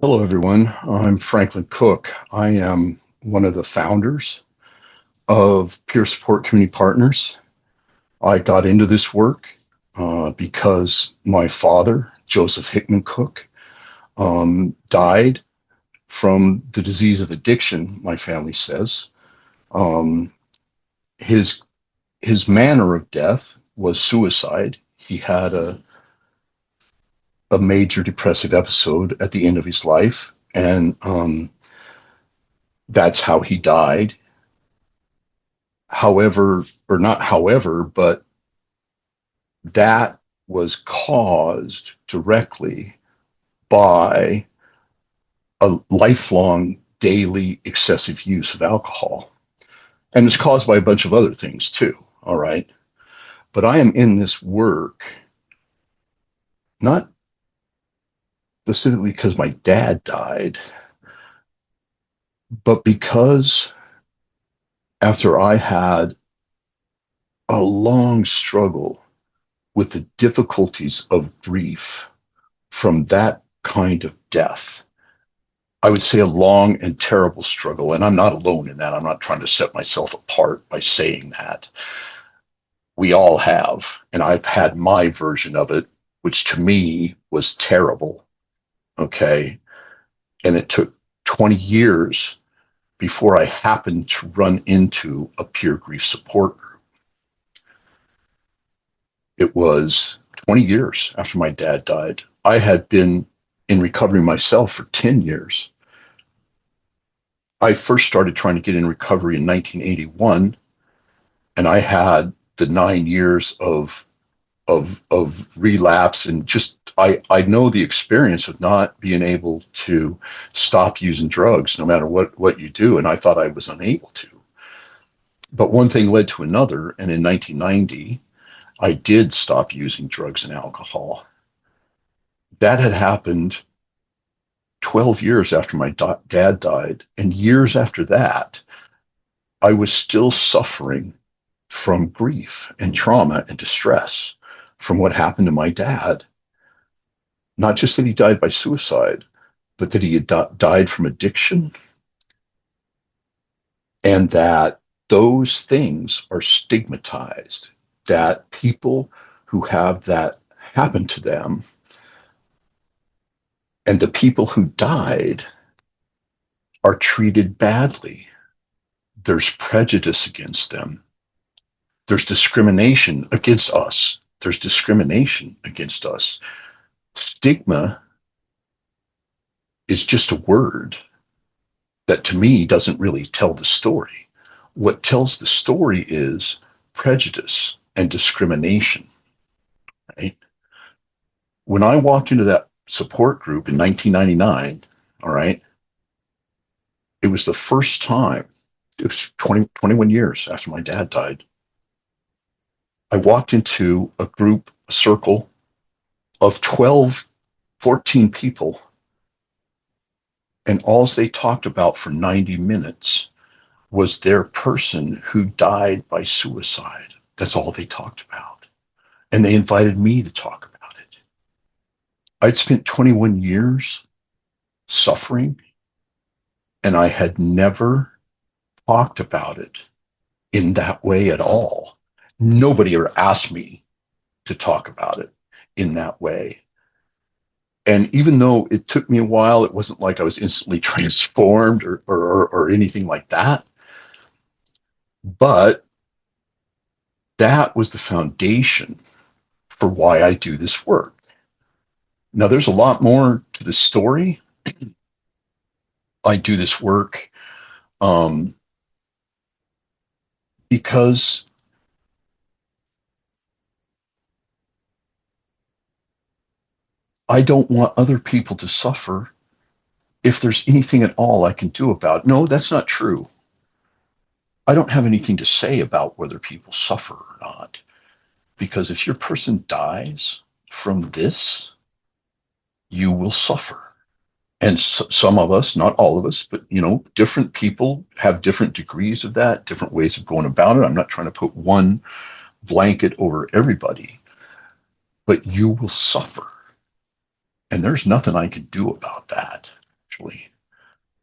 Hello, everyone. I'm Franklin Cook. I am one of the founders of Peer Support Community Partners. I got into this work because my father, Joseph Hickman Cook, died from the disease of addiction, my family says. Um, his manner of death was suicide. He had a major depressive episode at the end of his life, and that's how he died. However, or not however, but that was caused directly by a lifelong daily excessive use of alcohol. And it's caused by a bunch of other things too. All right. But I am in this work not specifically because my dad died, but because after I had a long struggle with the difficulties of grief from that kind of death. I would say a long and terrible struggle, and I'm not alone in that. I'm not trying to set myself apart by saying that. We all have, and I've had my version of it, which to me was terrible. Okay. And it took 20 years before I happened to run into a peer grief support group. It was 20 years after my dad died. I had been in recovery myself for 10 years. I first started trying to get in recovery in 1981, and I had the 9 years of relapse, and just I know the experience of not being able to stop using drugs no matter what you do, and I thought I was unable to. But one thing led to another, and in 1990, I did stop using drugs and alcohol. That had happened 12 years after my dad died, and years after that, I was still suffering from grief and trauma and distress from what happened to my dad. Not just that he died by suicide, but that he had died from addiction, and that those things are stigmatized, that people who have that happen to them and the people who died are treated badly. There's prejudice against them. There's discrimination against us. There's discrimination against us. Stigma is just a word that to me doesn't really tell the story. What tells the story is prejudice and discrimination, right? When I walked into that support group in 1999, all right, it was the first time, it was 21 years after my dad died. I walked into a group, a circle of 12, 14 people, and all they talked about for 90 minutes was their person who died by suicide. That's all they talked about. And they invited me to talk about it. I'd spent 21 years suffering, and I had never talked about it in that way at all. Nobody ever asked me to talk about it in that way. And even though it took me a while, it wasn't like I was instantly transformed or anything like that. But that was the foundation for why I do this work. Now, there's a lot more to the story. I do this work because I don't want other people to suffer if there's anything at all I can do about it. No, that's not true. I don't have anything to say about whether people suffer or not. Because if your person dies from this, you will suffer. And some of us, not all of us, but different people have different degrees of that, different ways of going about it. I'm not trying to put one blanket over everybody, but you will suffer. And there's nothing I can do about that. actually.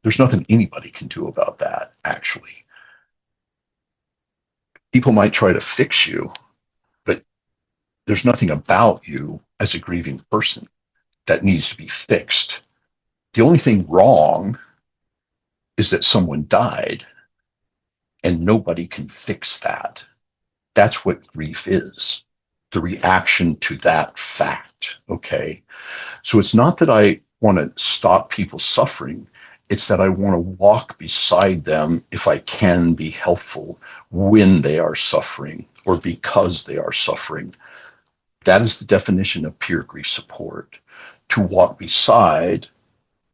There's nothing anybody can do about that, actually. People might try to fix you, but there's nothing about you as a grieving person that needs to be fixed. The only thing wrong is that someone died, and nobody can fix that. That's what grief is, the reaction to that fact. Okay. So it's not that I want to stop people suffering. It's that I want to walk beside them if I can be helpful when they are suffering or because they are suffering. That is the definition of peer grief support. To walk beside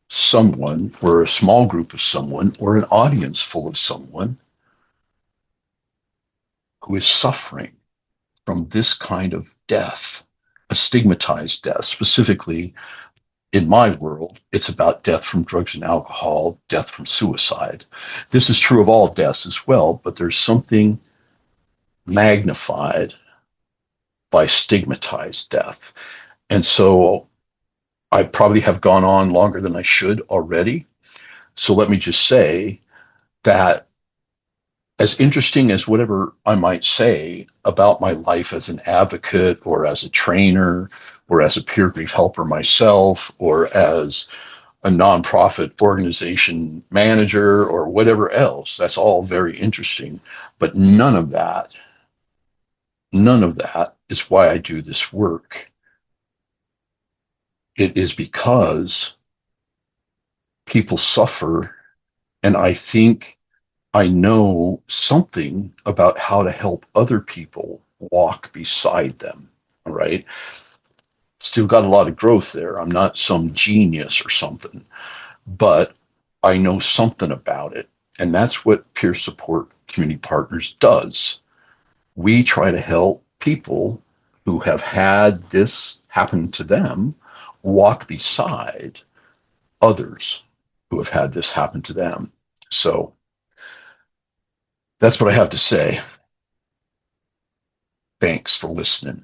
someone or a small group of someone or an audience full of someone who is suffering from this kind of death, a stigmatized death. Specifically, in my world, it's about death from drugs and alcohol, death from suicide. This is true of all deaths as well, but there's something magnified by stigmatized death. And so I probably have gone on longer than I should already. So let me just say that as interesting as whatever I might say about my life as an advocate or as a trainer or as a peer grief helper myself or as a nonprofit organization manager or whatever else, that's all very interesting. But none of that is why I do this work. It is because people suffer, and I think I know something about how to help other people walk beside them. All right. Still got a lot of growth there. I'm not some genius or something, but I know something about it. And that's what Peer Support Community Partners does. We try to help people who have had this happen to them walk beside others who have had this happen to them. So that's what I have to say. Thanks for listening.